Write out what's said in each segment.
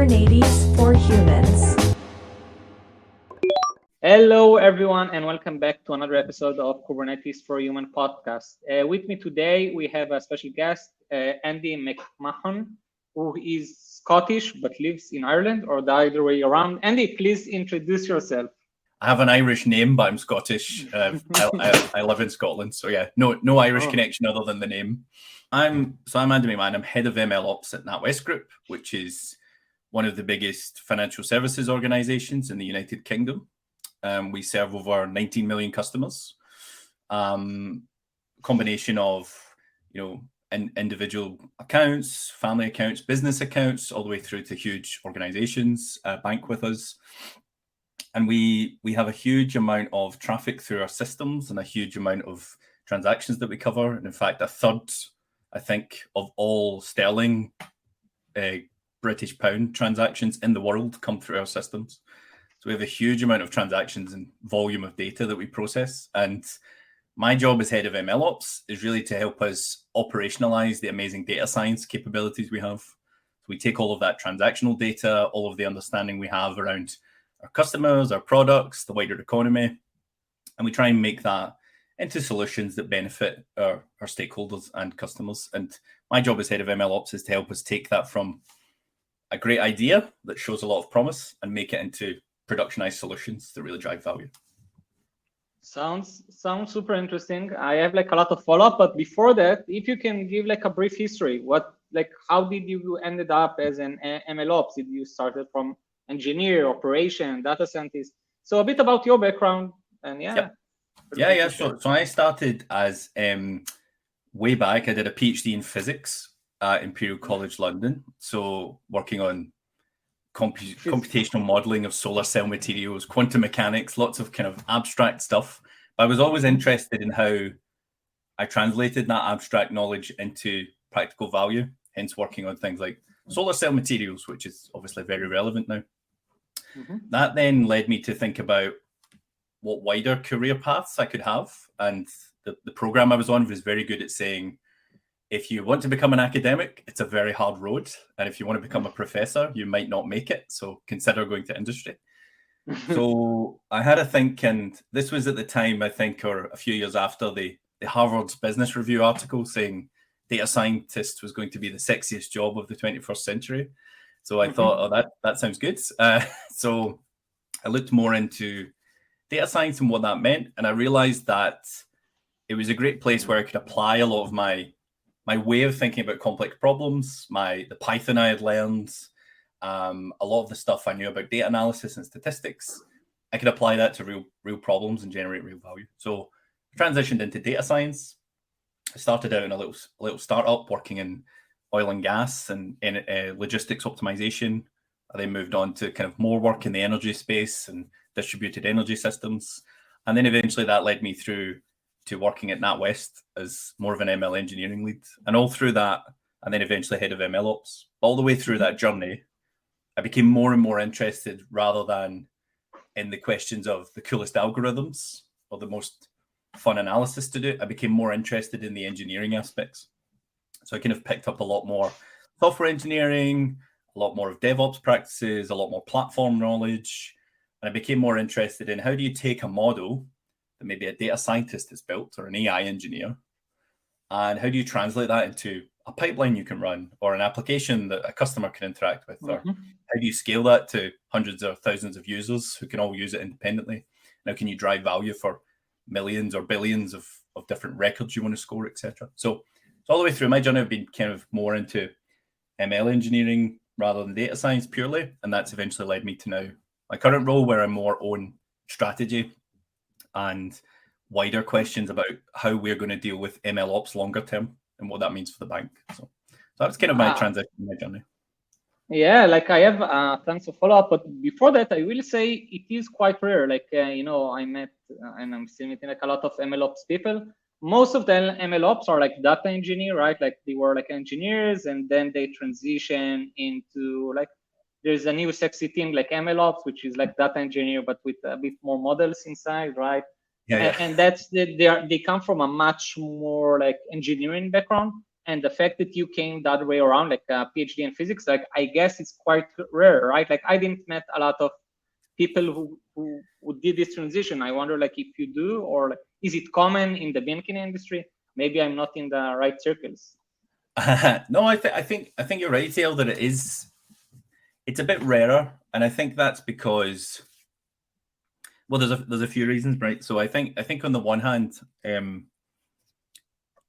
Kubernetes for Humans. Hello, everyone, and welcome back to another episode of Kubernetes for Human podcast. With me today, we have a special guest, Andy McMahon, who is Scottish but lives in Ireland, or the other way around. Andy, please introduce yourself. I have an Irish name, but I'm Scottish. I live in Scotland, so yeah, no Irish connection other than the name. I'm Andy McMahon. I'm head of ML Ops at NatWest Group, which is one of the biggest financial services organizations in the United Kingdom. We serve over 19 million customers. Combination of, individual accounts, family accounts, business accounts, all the way through to huge organizations bank with us. And we have a huge amount of traffic through our systems and a huge amount of transactions that we cover. And in fact, a third, I think, of all sterling British pound transactions in the world come through our systems. So we have a huge amount of transactions and volume of data that we process. And my job as head of ML Ops is really to help us operationalize the amazing data science capabilities we have. So we take all of that transactional data, all of the understanding we have around our customers, our products, the wider economy, and we try and make that into solutions that benefit our stakeholders and customers. And my job as head of ML Ops is to help us take that from a great idea that shows a lot of promise and make it into productionized solutions that really drive value. Sounds super interesting. I have a lot of follow-up, but before that, if you can give a brief history, how did you ended up as an ML Ops? Did you started from engineer, operation, data scientist? So a bit about your background, and Yeah. So I started as way back. I did a PhD in physics at Imperial College London. So working on computational modeling of solar cell materials, quantum mechanics, lots of kind of abstract stuff. But I was always interested in how I translated that abstract knowledge into practical value, hence working on things like solar cell materials, which is obviously very relevant now. Mm-hmm. That then led me to think about what wider career paths I could have. And the program I was on was very good at saying, if you want to become an academic, it's a very hard road. And if you want to become a professor, you might not make it. So consider going to industry. So I had a think, and this was at the time, I think, or a few years after the Harvard's Business Review article saying data scientist was going to be the sexiest job of the 21st century. So I thought, that sounds good. So I looked more into data science and what that meant. And I realized that it was a great place where I could apply a lot of my way of thinking about complex problems, the Python I had learned, a lot of the stuff I knew about data analysis and statistics. I could apply that to real problems and generate real value. So I transitioned into data science. I started out in a little startup working in oil and gas and in logistics optimization. I then moved on to kind of more work in the energy space and distributed energy systems. And then eventually that led me through to working at NatWest as more of an ML engineering lead. And all through that, and then eventually head of ML Ops. All the way through that journey, I became more and more interested rather than in the questions of the coolest algorithms or the most fun analysis to do. I became more interested in the engineering aspects. So I kind of picked up a lot more software engineering, a lot more of DevOps practices, a lot more platform knowledge. And I became more interested in how do you take a model that maybe a data scientist has built or an AI engineer, and how do you translate that into a pipeline you can run or an application that a customer can interact with, or how do you scale that to hundreds or thousands of users who can all use it independently? Now, can you drive value for millions or billions of different records you want to score, etc.? So all the way through my journey, I've been kind of more into ML engineering rather than data science purely. And that's eventually led me to now my current role, where I'm more on strategy and wider questions about how we're going to deal with ML Ops longer term and what that means for the bank. So that's kind of my transition, my journey. Yeah, I have tons of follow-up, but before that, I will say it is quite rare. I met and I'm still meeting a lot of ML Ops people. Most of the ML Ops are data engineer, right? They were engineers, and then they transition into there's a new sexy team like ML Ops, which is data engineer, but with a bit more models inside, right? Yeah. And that's they come from a much more engineering background. And the fact that you came the other way around, like a PhD in physics, like I guess it's quite rare, right? Like I didn't met a lot of people who did this transition. I wonder, like, if you do, or like, is it common in the banking industry? Maybe I'm not in the right circles. No, I think you're right, Tail, that it's a bit rarer, and I think that's because, well, there's a few reasons, right? So I think on the one hand,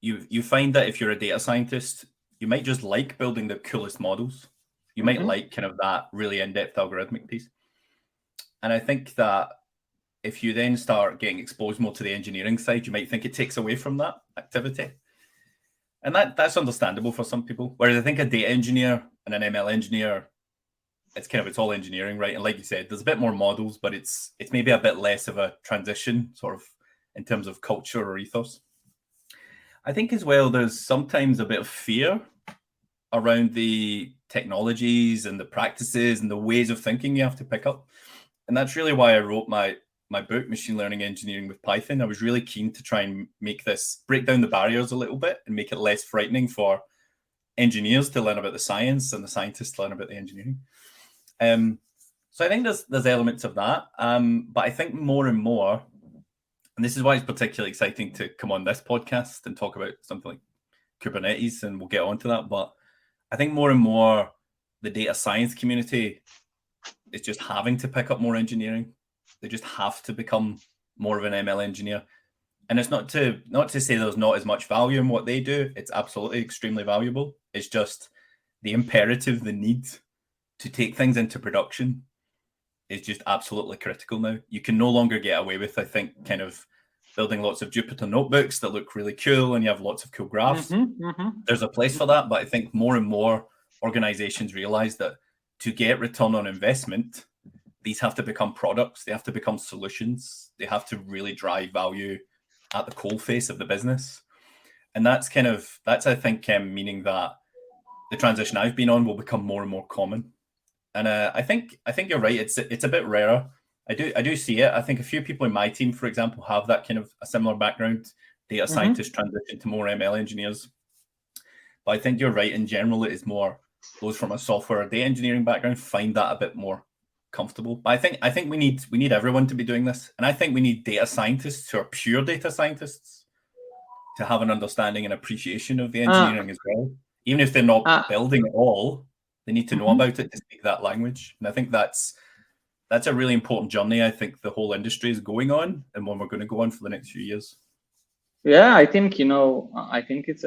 you find that if you're a data scientist, you might just like building the coolest models. You might like kind of that really in-depth algorithmic piece. And I think that if you then start getting exposed more to the engineering side, you might think it takes away from that activity. And that's understandable for some people. Whereas I think a data engineer and an ML engineer, it's all engineering, right? And like you said, there's a bit more models, but it's maybe a bit less of a transition sort of in terms of culture or ethos. I think as well, there's sometimes a bit of fear around the technologies and the practices and the ways of thinking you have to pick up. And that's really why I wrote my book, Machine Learning Engineering with Python. I was really keen to try and break down the barriers a little bit and make it less frightening for engineers to learn about the science and the scientists to learn about the engineering. So I think there's elements of that. But I think more and more, and this is why it's particularly exciting to come on this podcast and talk about something like Kubernetes, and we'll get onto that. But I think more and more the data science community is just having to pick up more engineering. They just have to become more of an ML engineer. And it's not to say there's not as much value in what they do. It's absolutely extremely valuable. It's just the imperative, the need to take things into production is just absolutely critical now. You can no longer get away with, I think, kind of building lots of Jupyter notebooks that look really cool and you have lots of cool graphs. There's a place for that, but I think more and more organizations realize that to get return on investment, these have to become products. They have to become solutions. They have to really drive value at the coalface of the business. And that's I think, meaning that the transition I've been on will become more and more common. And I think you're right. It's a bit rarer. I do see it. I think a few people in my team, for example, have that kind of a similar background. Data scientists transition to more ML engineers. But I think you're right. In general, it is more those from a software or data engineering background find that a bit more comfortable. But I think we need everyone to be doing this. And I think we need data scientists who are pure data scientists to have an understanding and appreciation of the engineering as well. Even if they're not building it all, they need to know about it to speak that language. And I think that's a really important journey I think the whole industry is going on, and one we're going to go on for the next few years. Yeah, I think, I think it's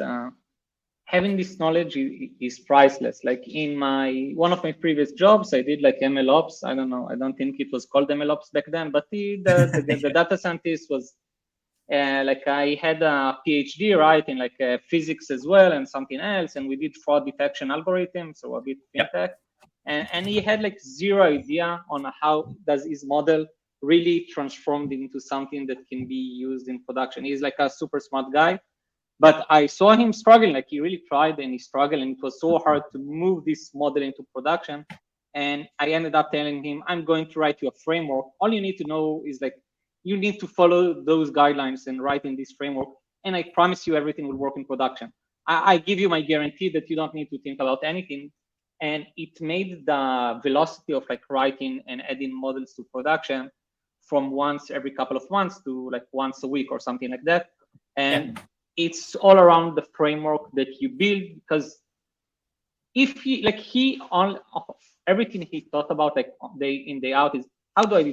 having this knowledge is priceless. Like in one of my previous jobs, I did like ML ops. I don't know. I don't think it was called ML ops back then, but the data scientist was like I had a PhD, right, in like physics as well and something else. And we did fraud detection algorithms, so a bit fintech. And he had like zero idea on how does his model really transformed into something that can be used in production. He's like a super smart guy, but I saw him struggling. Like he really tried and he struggled, and it was so hard to move this model into production. And I ended up telling him, I'm going to write you a framework. All you need to know is like, you need to follow those guidelines and write in this framework. And I promise you everything will work in production. I give you my guarantee that you don't need to think about anything. And it made the velocity of like writing and adding models to production from once every couple of months to like once a week or something like that. And it's all around the framework that you build, because if everything he thought about like day in, day out is how do I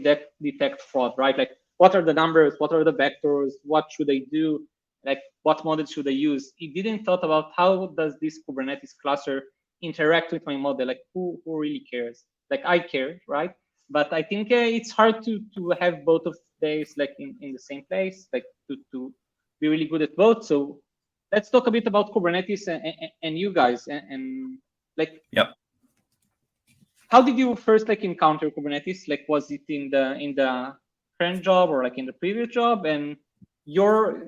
detect fraud, right? Like what are the numbers, what are the vectors, what should I do? Like what model should I use? He didn't thought about how does this Kubernetes cluster interact with my model, like who really cares? Like I care, right? But I think it's hard to have both of these like in the same place, like to be really good at both. So let's talk a bit about Kubernetes and you guys and like how did you first like encounter Kubernetes? Like was it in the current job or like in the previous job? And your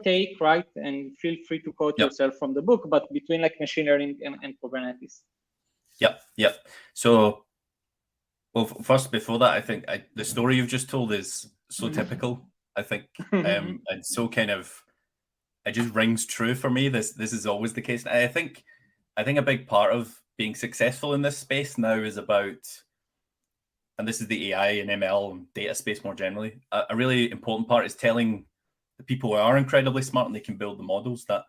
take, right? And feel free to quote yourself from the book, but between like machine learning and Kubernetes. Yep. So, well, first before that, I think the story you've just told is so typical. I think and so kind of it just rings true for me. This is always the case. I think a big part of being successful in this space now is about, and this is the AI and ML and data space more generally, a really important part is telling the people who are incredibly smart and they can build the models that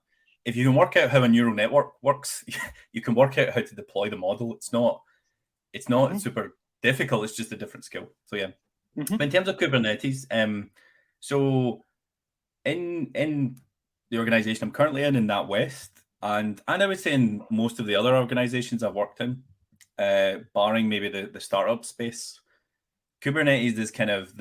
if you can work out how a neural network works, you can work out how to deploy the model. It's not super difficult. It's just a different skill. So yeah. But in terms of Kubernetes, so in the organization I'm currently in NatWest, and I would say in most of the other organizations I've worked in, barring maybe the startup space, Kubernetes is kind of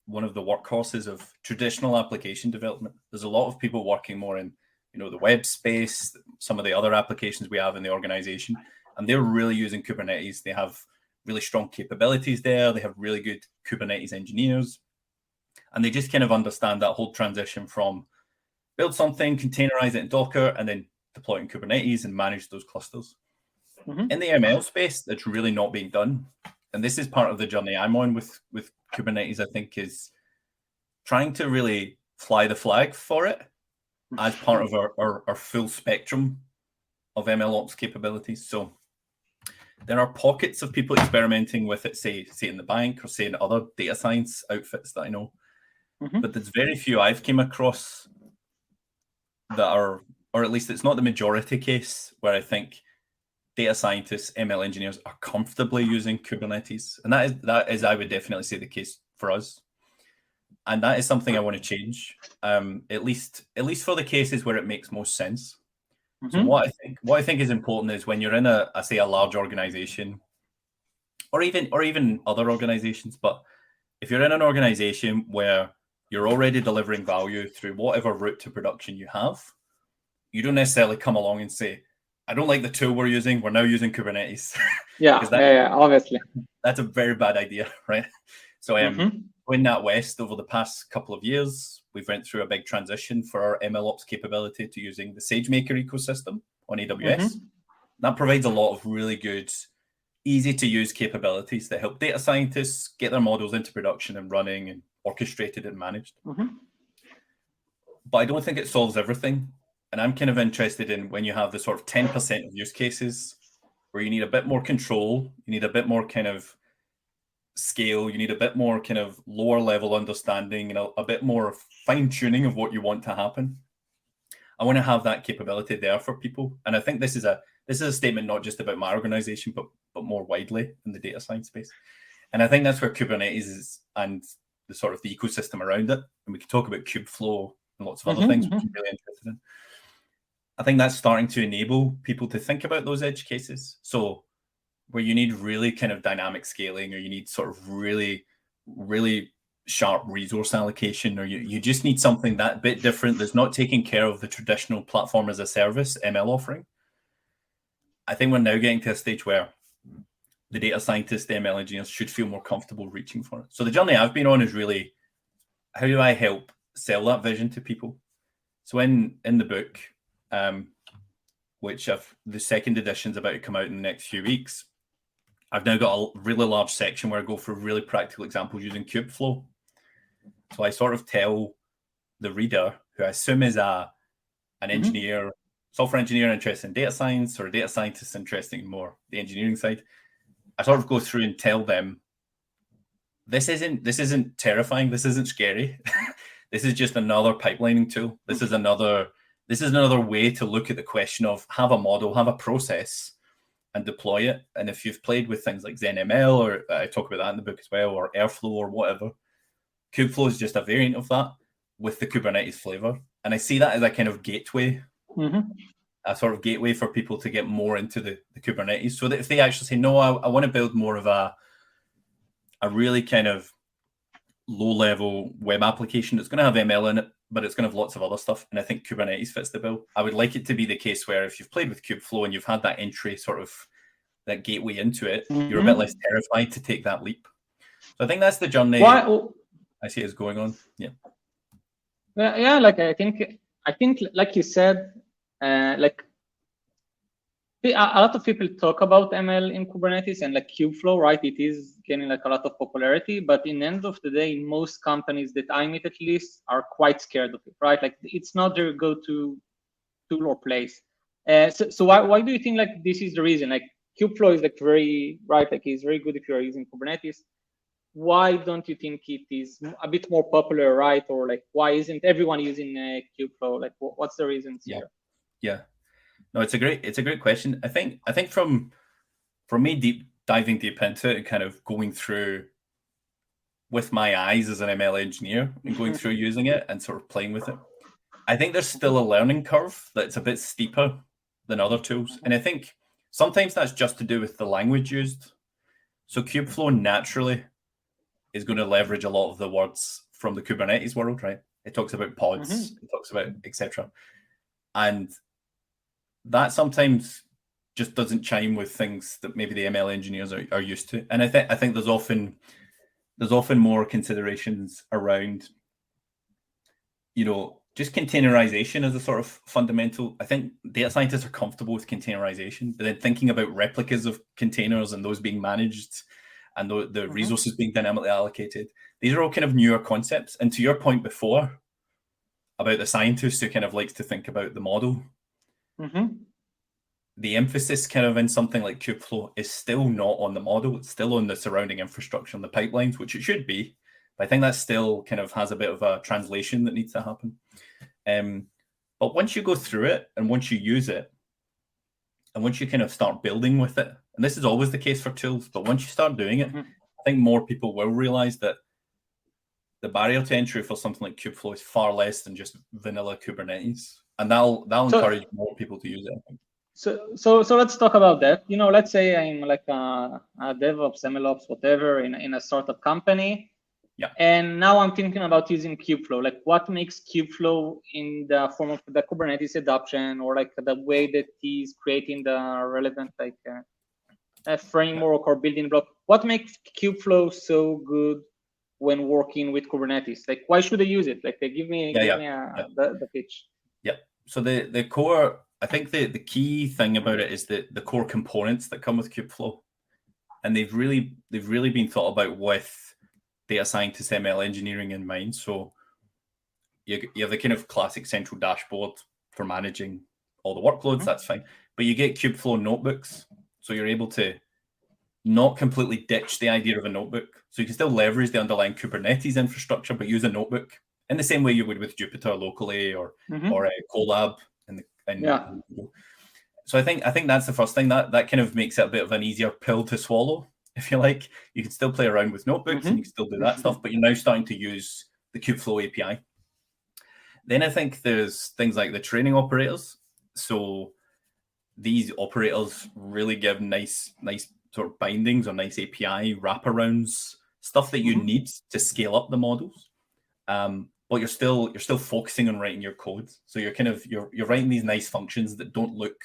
one of the workhorses of traditional application development. There's a lot of people working more in, the web space, some of the other applications we have in the organization, and they're really using Kubernetes. They have really strong capabilities there. They have really good Kubernetes engineers, and they just kind of understand that whole transition from build something, containerize it in Docker, and then deploy it in Kubernetes and manage those clusters. In the ML space, that's really not being done. And this is part of the journey I'm on with Kubernetes, I think, is trying to really fly the flag for it as part of our full spectrum of MLOps capabilities. So there are pockets of people experimenting with it, say in the bank or say in other data science outfits that I know. But there's very few I've came across that are, or at least it's not the majority case, where I think data scientists, ML engineers are comfortably using Kubernetes. And that is I would definitely say the case for us. And that is something I want to change, at least for the cases where it makes most sense. So what I think is important is when you're in a large organization, or even other organizations, but if you're in an organization where you're already delivering value through whatever route to production you have, you don't necessarily come along and say, I don't like the tool we're using, we're now using Kubernetes. Yeah, obviously. That's a very bad idea, right? So in NatWest, over the past couple of years, we've went through a big transition for our MLOps capability to using the SageMaker ecosystem on AWS. That provides a lot of really good, easy-to-use capabilities that help data scientists get their models into production and running and orchestrated and managed. But I don't think it solves everything. And I'm kind of interested in when you have the sort of 10% of use cases where you need a bit more control, you need a bit more kind of scale, you need a bit more kind of lower level understanding, a bit more fine tuning of what you want to happen. I want to have that capability there for people. And I think this is a statement not just about my organization, but more widely in the data science space. And I think that's where Kubernetes is and the sort of the ecosystem around it. And we can talk about Kubeflow and lots of other things, which I'm really interested in. I think that's starting to enable people to think about those edge cases. So where you need really kind of dynamic scaling, or you need sort of really, really sharp resource allocation, or you just need something that bit different that's not taking care of the traditional platform as a service ML offering. I think we're now getting to a stage where the data scientists, the ML engineers should feel more comfortable reaching for it. So the journey I've been on is really, how do I help sell that vision to people? So in the book, which the second edition's about to come out in the next few weeks, I've now got a really large section where I go through really practical examples using Kubeflow. So I sort of tell the reader, who I assume is an engineer, software engineer interested in data science, or a data scientist interested in more the engineering side, I sort of go through and tell them, this isn't terrifying, this isn't scary. This is just another pipelining tool. This is another way to look at the question of have a model, have a process, and deploy it. And if you've played with things like ZenML, or I talk about that in the book as well, or Airflow or whatever, Kubeflow is just a variant of that with the Kubernetes flavor. And I see that as a kind of gateway, a sort of gateway for people to get more into the Kubernetes, so that if they actually say, no, I want to build more of a really kind of low-level web application that's going to have ML in it, but it's going to have lots of other stuff, and I think Kubernetes fits the bill. I would like it to be the case where if you've played with Kubeflow and you've had that entry, sort of that gateway into it, you're a bit less terrified to take that leap. So I think that's the journey I see is going on. Yeah, like I think like you said, like a lot of people talk about ML in Kubernetes and like Kubeflow, right? It is gaining like a lot of popularity, but in the end of the day, most companies that I meet at least are quite scared of it, right? Like it's not their go-to tool or place. So why do you think like this is the reason? Like Kubeflow is like very, right? Like it's very good if you're using Kubernetes. Why don't you think it is a bit more popular, right? Or like why isn't everyone using Kubeflow? Like what's the reasons here? Yeah. No, it's a great question. I think from me diving deep into it and kind of going through with my eyes as an ML engineer and going through using it and sort of playing with it, I think there's still a learning curve that's a bit steeper than other tools. And I think sometimes that's just to do with the language used. So Kubeflow naturally is going to leverage a lot of the words from the Kubernetes world, right? It talks about pods, it talks about etc. And that sometimes just doesn't chime with things that maybe the ML engineers are used to. And I think there's often more considerations around, just containerization as a sort of fundamental. I think data scientists are comfortable with containerization, but then thinking about replicas of containers and those being managed and the resources being dynamically allocated, these are all kind of newer concepts. And to your point before about the scientist who kind of likes to think about the model, the emphasis kind of in something like Kubeflow is still not on the model. It's still on the surrounding infrastructure and the pipelines, which it should be. But I think that still kind of has a bit of a translation that needs to happen. But once you go through it and once you use it and once you kind of start building with it, and this is always the case for tools, but once you start doing it, I think more people will realize that the barrier to entry for something like Kubeflow is far less than just vanilla Kubernetes. And that'll encourage more people to use it, I think. So let's talk about that. Let's say I'm like a DevOps, MLOps, whatever, in a startup company. Yeah. And now I'm thinking about using Kubeflow. Like, what makes Kubeflow in the form of the Kubernetes adoption, or like the way that he's creating the relevant like a framework or building block? What makes Kubeflow so good when working with Kubernetes? Like, why should I use it? Like, give me the pitch. Yeah. So the core, I think the key thing about it is the core components that come with Kubeflow, and they've really been thought about with data scientists, ML engineering in mind. So you have the kind of classic central dashboard for managing all the workloads. That's fine, but you get Kubeflow notebooks, so you're able to not completely ditch the idea of a notebook. So you can still leverage the underlying Kubernetes infrastructure, but use a notebook in the same way you would with Jupyter locally or Colab. So I think that's the first thing that kind of makes it a bit of an easier pill to swallow, if you like. You can still play around with notebooks and you can still do that stuff, but you're now starting to use the Kubeflow API. Then I think there's things like the training operators. So these operators really give nice sort of bindings or nice API wraparounds, stuff that you need to scale up the models. But you're still focusing on writing your code. So you're writing these nice functions that don't look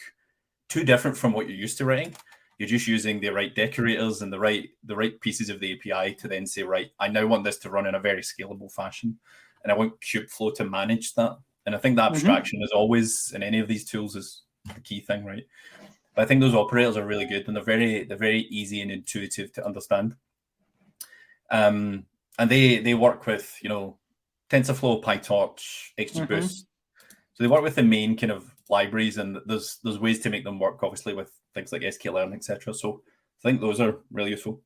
too different from what you're used to writing. You're just using the right decorators and the right pieces of the API to then say, right, I now want this to run in a very scalable fashion, and I want Kubeflow to manage that. And I think the abstraction is always in any of these tools is the key thing, right? But I think those operators are really good, and they're very easy and intuitive to understand. And they work with TensorFlow, PyTorch, XGBoost. So they work with the main kind of libraries, and there's ways to make them work, obviously, with things like sklearn, etc. So I think those are really useful.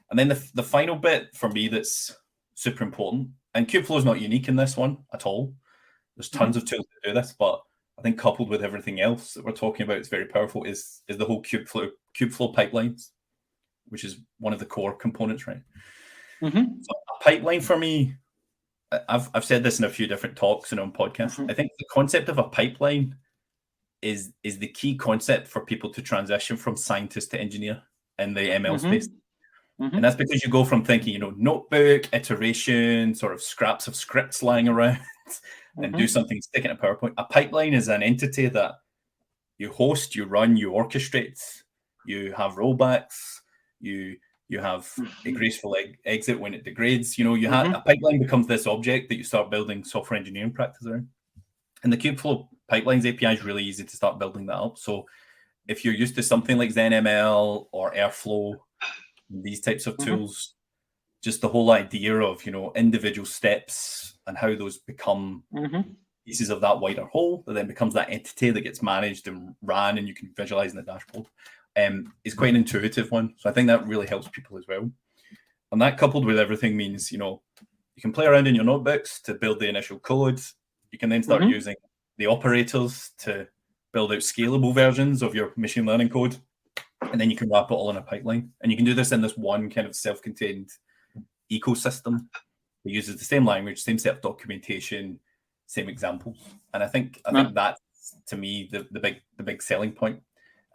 And then the final bit for me that's super important, and Kubeflow is not unique in this one at all. There's tons of tools to do this, but I think coupled with everything else that we're talking about, it's very powerful, is the whole Kubeflow pipelines, which is one of the core components, right? So a pipeline for me, I've said this in a few different talks and on podcasts. I think the concept of a pipeline is the key concept for people to transition from scientist to engineer in the ML space. And that's because you go from thinking, notebook, iteration, sort of scraps of scripts lying around and do something, stick it in a PowerPoint. A pipeline is an entity that you host, you run, you orchestrate, you have rollbacks, you have a graceful exit when it degrades. A pipeline becomes this object that you start building software engineering practice around. And the Kubeflow pipelines API is really easy to start building that up. So if you're used to something like ZenML or Airflow, these types of tools, just the whole idea of, individual steps and how those become pieces of that wider whole that then becomes that entity that gets managed and ran and you can visualize in the dashboard, is quite an intuitive one. So I think that really helps people as well. And that coupled with everything means, you can play around in your notebooks to build the initial code. You can then start using the operators to build out scalable versions of your machine learning code. And then you can wrap it all in a pipeline. And you can do this in this one kind of self-contained ecosystem that uses the same language, same set of documentation, same examples. And I think that's, to me, the big selling point.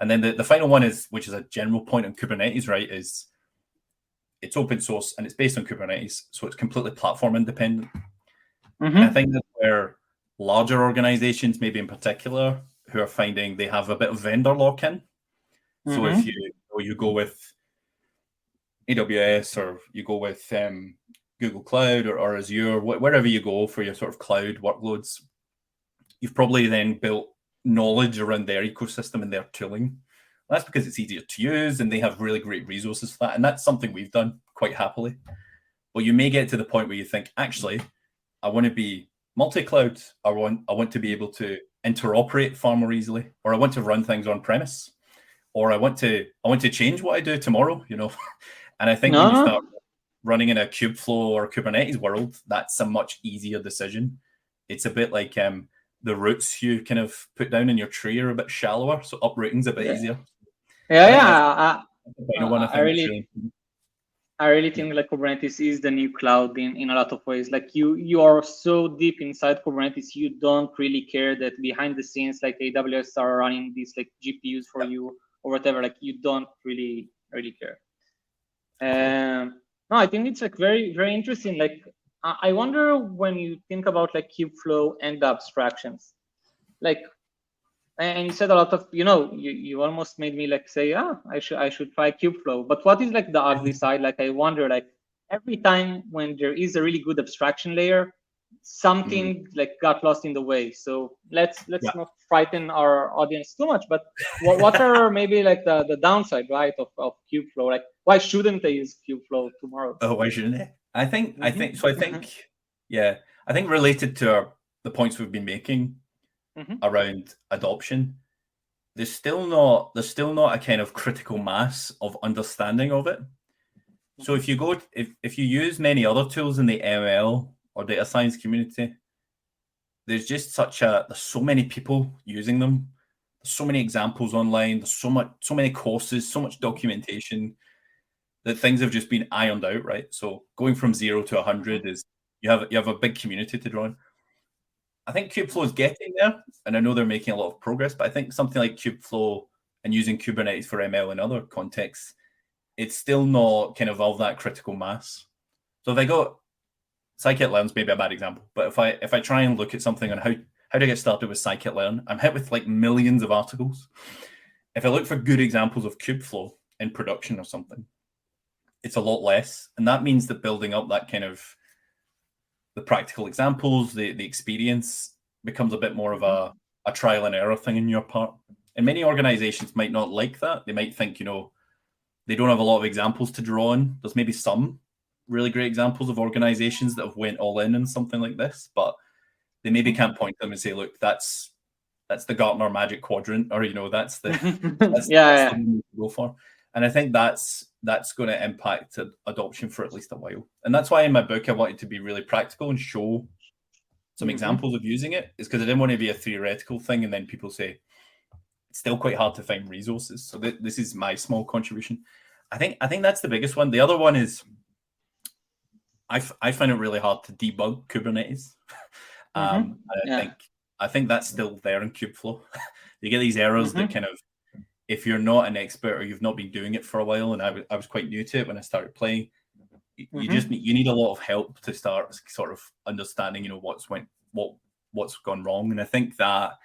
And then the final one is, which is a general point on Kubernetes, right, is it's open source and it's based on Kubernetes. So it's completely platform independent. And I think that's where larger organizations, maybe in particular, who are finding they have a bit of vendor lock-in. So if you go with AWS or you go with Google Cloud or Azure, wherever you go for your sort of cloud workloads, you've probably then built knowledge around their ecosystem and their tooling. That's because it's easier to use and they have really great resources for that. And that's something we've done quite happily. But you may get to the point where you think, actually, I want to be multi-cloud. I want to be able to interoperate far more easily, or I want to run things on premise, or I want to change what I do tomorrow, And I think when you start running in a Kubeflow or Kubernetes world, that's a much easier decision. It's a bit like the roots you kind of put down in your tree are a bit shallower, so uprooting's a bit easier. I really think like Kubernetes is the new cloud in a lot of ways. Like you are so deep inside Kubernetes, you don't really care that behind the scenes, like AWS are running these like GPUs for you or whatever. Like you don't really care. No, I think it's like very, very interesting. Like I wonder when you think about like Kubeflow and the abstractions, like, and you said a lot of, you almost made me like say, I should try Kubeflow. But what is like the ugly side? Like I wonder, like every time when there is a really good abstraction layer, something like got lost in the way. So let's not frighten our audience too much. But what are maybe like the downside, right, of Kubeflow? Like why shouldn't they use Kubeflow tomorrow? Oh, why shouldn't they? I think related to the points we've been making around adoption, there's still not a kind of critical mass of understanding of it. So if you use many other tools in the ML or data science community, there's just there's so many people using them. There's so many examples online. There's so many courses, so much documentation that things have just been ironed out, right? So going from 0 to 100 is you have a big community to draw on. I think Kubeflow is getting there, and I know they're making a lot of progress, but I think something like Kubeflow and using Kubernetes for ML in other contexts, it's still not kind of that critical mass. So if I go, scikit-learn's maybe a bad example, but if I try and look at something on how to get started with scikit-learn, I'm hit with like millions of articles. If I look for good examples of Kubeflow in production or something, it's a lot less. And that means that building up that kind of the practical examples, the experience becomes a bit more of a trial and error thing on your part. And many organizations might not like that. They might think, they don't have a lot of examples to draw on. There's maybe some really great examples of organizations that have went all in something like this, but they maybe can't point them and say, look, that's the Gartner Magic Quadrant, or, that's the thing to go for. And I think that's going to impact adoption for at least a while. And that's why in my book, I wanted to be really practical and show some examples of using it, is because I didn't want to be a theoretical thing. And then people say, it's still quite hard to find resources. So this is my small contribution. I think that's the biggest one. The other one is I find it really hard to debug Kubernetes. I think that's still there in Kubeflow. You get these errors that kind of, if you're not an expert or you've not been doing it for a while, and I was quite new to it when I started playing, you need a lot of help to start sort of understanding, what's gone wrong. And I think that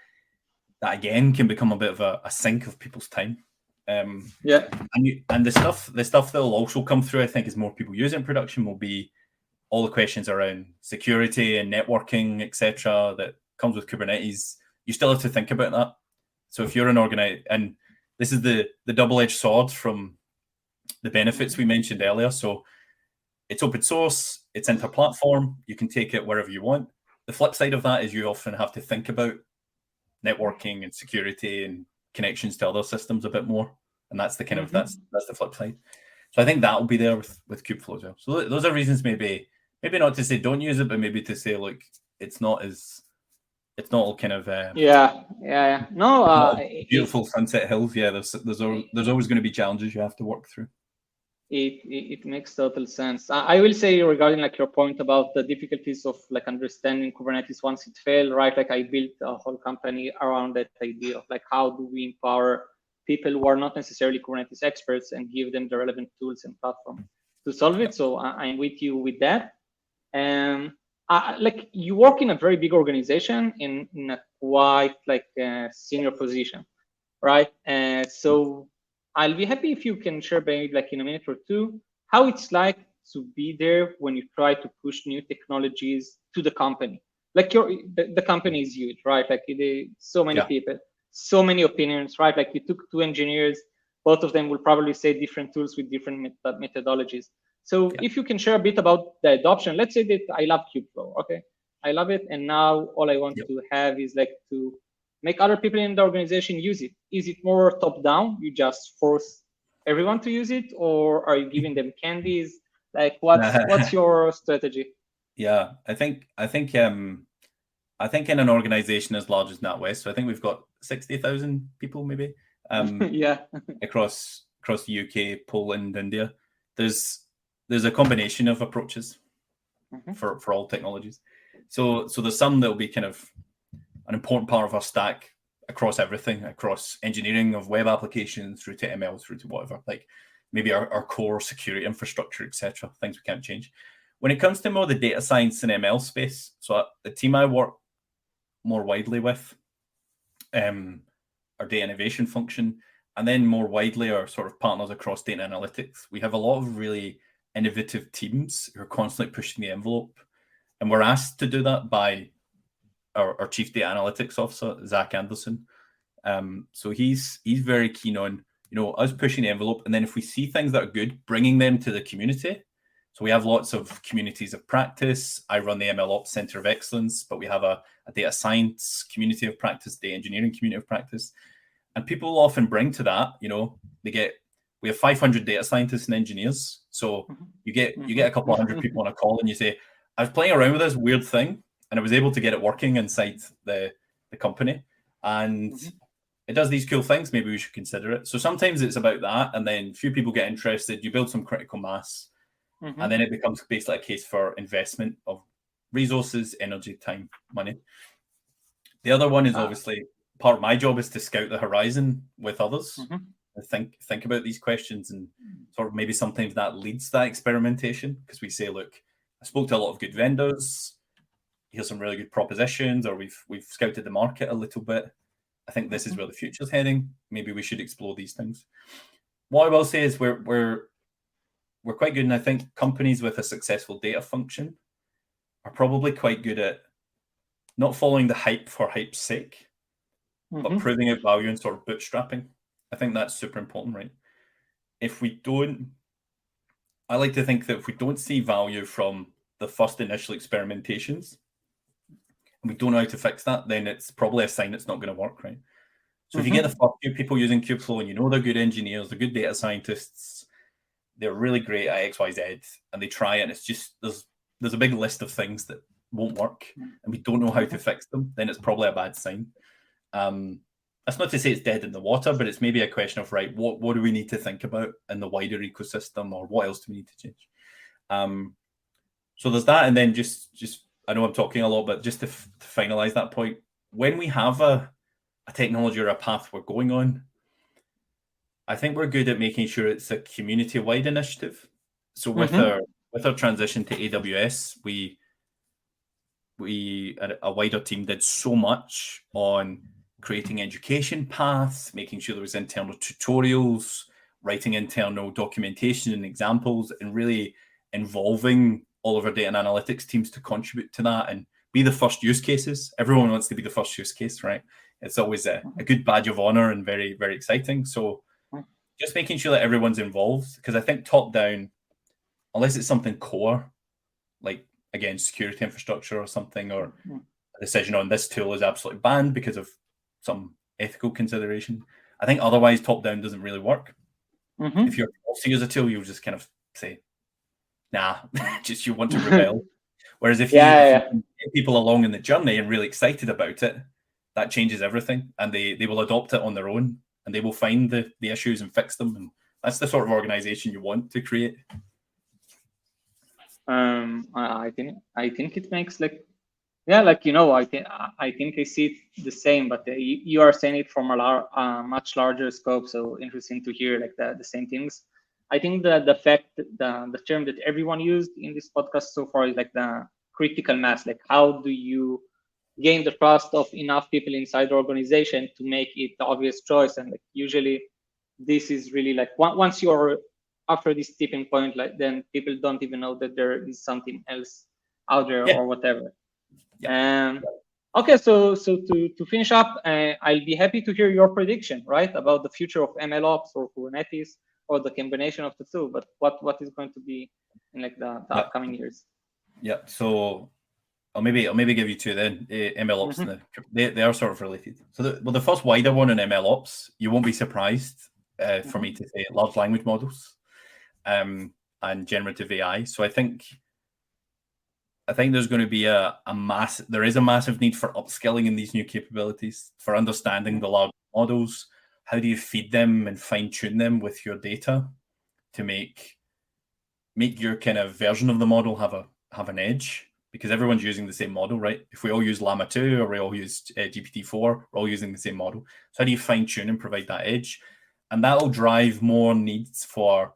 again can become a bit of a sink of people's time. And the stuff that will also come through, I think, as more people use it in production, will be all the questions around security and networking, etc., that comes with Kubernetes. You still have to think about that. So if you're an organization, and this is the double-edged sword from the benefits we mentioned earlier. So it's open source, it's inter-platform, you can take it wherever you want. The flip side of that is you often have to think about networking and security and connections to other systems a bit more. And that's the kind of that's the flip side. So I think that will be there with Kubeflow as well. So those are reasons maybe not to say don't use it, but maybe to say, look, it's not all kind of no beautiful sunset hills. Yeah, there's always going to be challenges you have to work through. It makes total sense. I will say regarding like your point about the difficulties of like understanding Kubernetes once it failed, right? Like I built a whole company around that idea of like how do we empower people who are not necessarily Kubernetes experts and give them the relevant tools and platform to solve it. So I'm with you with that. Like you work in a very big organization in a quite like senior position, right? So I'll be happy if you can share maybe like in a minute or two how it's like to be there when you try to push new technologies to the company. Like the company is huge, right? Like so many people, so many opinions, right? Like you took 2 engineers, both of them will probably say different tools with different methodologies. So if you can share a bit about the adoption, let's say that I love Kubeflow, okay? I love it, and now all I want to have is like to make other people in the organization use it. Is it more top-down? You just force everyone to use it, or are you giving them candies? Like, what's your strategy? Yeah, I think in an organization as large as NatWest, so I think we've got 60,000 people maybe. across the UK, Poland, India. There's a combination of approaches for all technologies. So there's some that will be kind of an important part of our stack across everything, across engineering of web applications through to ML, through to whatever, like maybe our core security infrastructure, etc. Things we can't change. When it comes to more the data science and ML space, so the team I work more widely with, our data innovation function, and then more widely our sort of partners across data analytics, we have a lot of really innovative teams who are constantly pushing the envelope. And we're asked to do that by our chief data analytics officer, Zach Anderson. So he's very keen on, us pushing the envelope. And then if we see things that are good, bringing them to the community. So we have lots of communities of practice. I run the MLOps Center of Excellence, but we have a data science community of practice, data engineering community of practice. And people often bring to that, we have 500 data scientists and engineers. So you get a couple of hundred people on a call and you say, I was playing around with this weird thing and I was able to get it working inside the company. And it does these cool things. Maybe we should consider it. So sometimes it's about that. And then a few people get interested. You build some critical mass. And then it becomes basically a case for investment of resources, energy, time, money. The other one is obviously part of my job is to scout the horizon with others. And think about these questions, and sort of maybe sometimes that leads that experimentation, because we say, look, I spoke to a lot of good vendors. Here's some really good propositions, or we've scouted the market a little bit. I think this is where the future's heading. Maybe we should explore these things. What I will say is we're quite good, and I think companies with a successful data function are probably quite good at not following the hype for hype's sake, but proving out value and sort of bootstrapping. I think that's super important, right? I like to think that if we don't see value from the first initial experimentations, and we don't know how to fix that, then it's probably a sign it's not going to work, right? So if you get the first few people using Kubeflow and they're good engineers, they're good data scientists, they're really great at XYZ, and they try it, and it's just, there's a big list of things that won't work, and we don't know how to fix them, then it's probably a bad sign. That's not to say it's dead in the water, but it's maybe a question of, right, what do we need to think about in the wider ecosystem, or what else do we need to change? So there's that, and then just I know I'm talking a lot, but just to finalize that point, when we have a technology or a path we're going on, I think we're good at making sure it's a community-wide initiative. So with our transition to AWS, we a wider team did so much on creating education paths, making sure there was internal tutorials, writing internal documentation and examples, and really involving all of our data and analytics teams to contribute to that and be the first use cases. Everyone wants to be the first use case, right? it's always a good badge of honor and very, very exciting. So just making sure that everyone's involved, because I think top down, unless it's something core, like again, security infrastructure or something, or a decision on this tool is absolutely banned because of some ethical consideration. I think otherwise top down doesn't really work. If you're forced to use a tool, you'll just kind of say, nah, just you want to rebel. Whereas if you get people along in the journey and really excited about it, that changes everything, and they will adopt it on their own, and they will find the issues and fix them. And that's the sort of organization you want to create. I think it makes I think I see it the same, but you are saying it from a much larger scope. So interesting to hear like the same things. I think that the term that everyone used in this podcast so far is like the critical mass. Like, how do you gain the trust of enough people inside the organization to make it the obvious choice? And like usually, this is really like once you're after this tipping point, like then people don't even know that there is something else out there or whatever. Okay, so to finish up, I'll be happy to hear your prediction, right, about the future of MLOps or Kubernetes or the combination of the two. But what is going to be in like the upcoming years? Yeah. So I'll maybe give you two then. MLOps and they are sort of related. So the first wider one in MLOps, you won't be surprised for me to say large language models and generative AI. So I think there's going to be a massive need for upskilling in these new capabilities, for understanding the large models. How do you feed them and fine tune them with your data to make your kind of version of the model have an edge? Because everyone's using the same model, right? If we all use Llama 2 or we all use GPT-4, we're all using the same model. So how do you fine tune and provide that edge? And that'll drive more needs for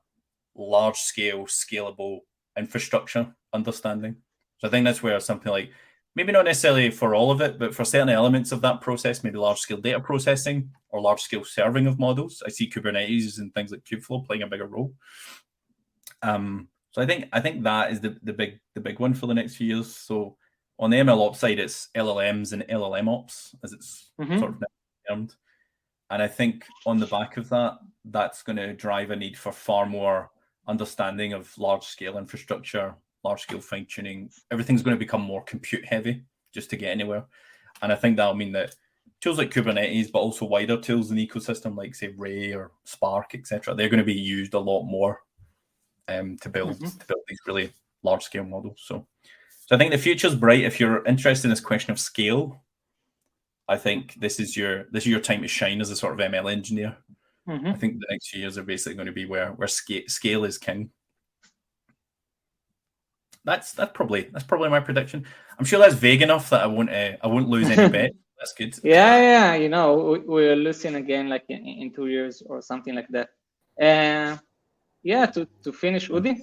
large scale, scalable infrastructure understanding. So I think that's where something like, maybe not necessarily for all of it, but for certain elements of that process, maybe large scale data processing or large scale serving of models. I see Kubernetes and things like Kubeflow playing a bigger role. So I think that is the big one for the next few years. So on the MLOps side, it's LLMs and LLM ops, as it's sort of termed. And I think on the back of that, that's going to drive a need for far more understanding of large scale infrastructure, large scale fine tuning. Everything's going to become more compute heavy just to get anywhere. And I think that'll mean that tools like Kubernetes, but also wider tools in the ecosystem, like say Ray or Spark, etc., they're going to be used a lot more to build these really large scale models. So I think the future's bright. If you're interested in this question of scale, I think this is your time to shine as a sort of ML engineer. I think the next few years are basically going to be where scale is king. That's probably my prediction. I'm sure that's vague enough that I won't lose any bet. That's good. Yeah. We'll listen again like in 2 years or something like that. To finish, Udi.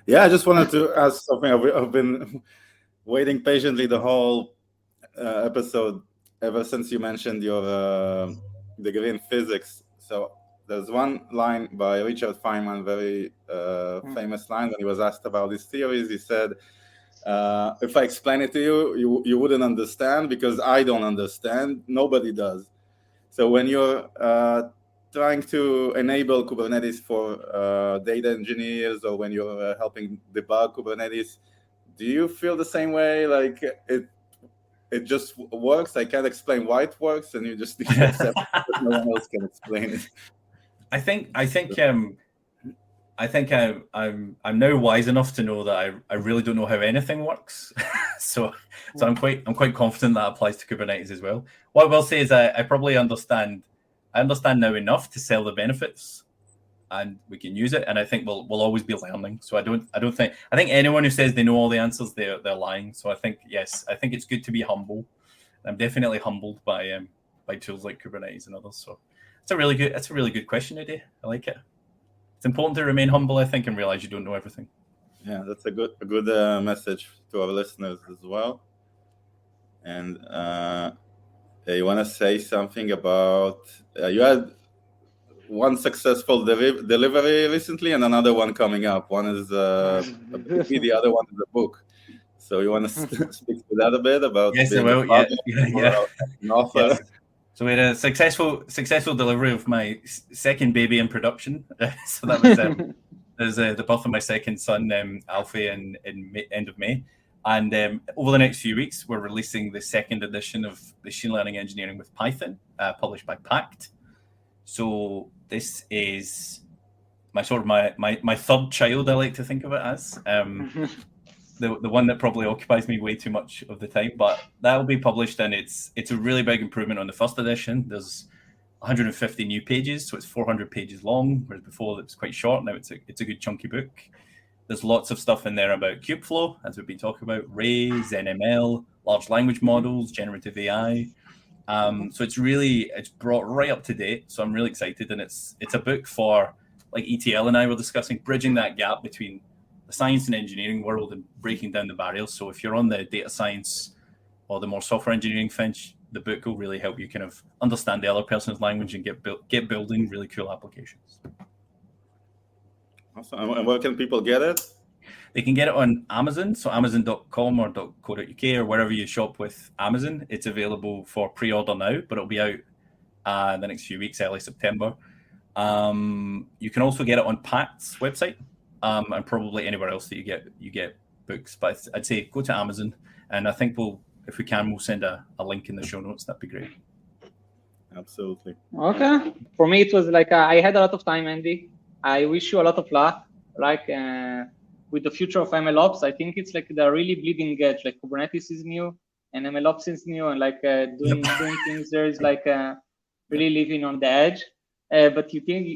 Yeah, I just wanted to ask something. I've been waiting patiently the whole episode ever since you mentioned your degree in physics. So there's one line by Richard Feynman, very famous line, when he was asked about his theories. He said, if I explain it to you, you wouldn't understand because I don't understand. Nobody does. So when you're trying to enable Kubernetes for data engineers, or when you're helping debug Kubernetes, do you feel the same way? Like it just works? I can't explain why it works, and you just need to accept it because no one else can explain it. I think I'm now wise enough to know that I really don't know how anything works. so I'm quite confident that applies to Kubernetes as well. What I will say is I probably understand now enough to sell the benefits, and we can use it. And I think we'll always be learning. So I think anyone who says they know all the answers, they're lying. So I think it's good to be humble. I'm definitely humbled by tools like Kubernetes and others. So that's a really good question today. I like it. It's important to remain humble, I think, and realize you don't know everything. Yeah, that's a good message to our listeners as well. And you want to say something about you had one successful delivery recently and another one coming up. One is a baby, the other one is a book. So you want to speak to that a bit about? Yes, I being will. a father Yeah. or an author? Yes. So we had a successful delivery of my second baby in production. So that was the birth of my second son, Alfie, in end of May. And over the next few weeks, we're releasing the second edition of Machine Learning Engineering with Python, published by Pact. So this is my third child, I like to think of it as. The one that probably occupies me way too much of the time, but that will be published, and it's a really big improvement on the first edition. There's 150 new pages, so it's 400 pages long, whereas before it was quite short. Now it's a good chunky book. There's lots of stuff in there about Kubeflow, as we've been talking about, Ray, ZML, large language models, generative AI. So it's brought right up to date. So I'm really excited, and it's a book for, like ETL and I were discussing, bridging that gap between the science and engineering world and breaking down the barriers. So if you're on the data science or the more software engineering fence, the book will really help you kind of understand the other person's language and get building really cool applications. Awesome. And where can people get it? They can get it on Amazon, so amazon.com or .co.uk or wherever you shop with Amazon. It's available for pre-order now, but it'll be out in the next few weeks, early September. You can also get it on Pact's website. And probably anywhere else that you get books, but I'd say go to Amazon, and I think if we can, we'll send a link in the show notes. That'd be great. Absolutely. Okay. For me, it was like I had a lot of time, Andy. I wish you a lot of luck, like with the future of MLOps. I think it's like the really bleeding edge. Like Kubernetes is new, and MLOps is new, and like doing things there is like really living on the edge. But you think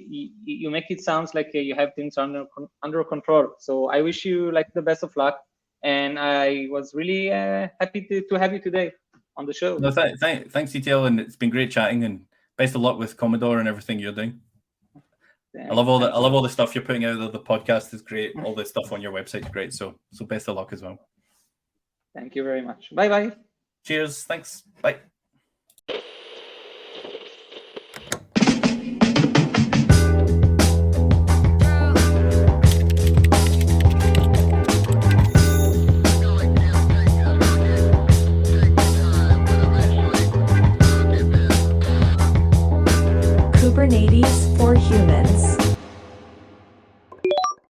you make it sound like you have things under control. So I wish you like the best of luck, and I was really happy to have you today on the show. No, thanks, ETL, and it's been great chatting. And best of luck with Commodore and everything you're doing. I love all the stuff you're putting out there. The podcast is great. All the stuff on your website is great. So best of luck as well. Thank you very much. Bye bye. Cheers. Thanks. Bye. Kubernetes for humans.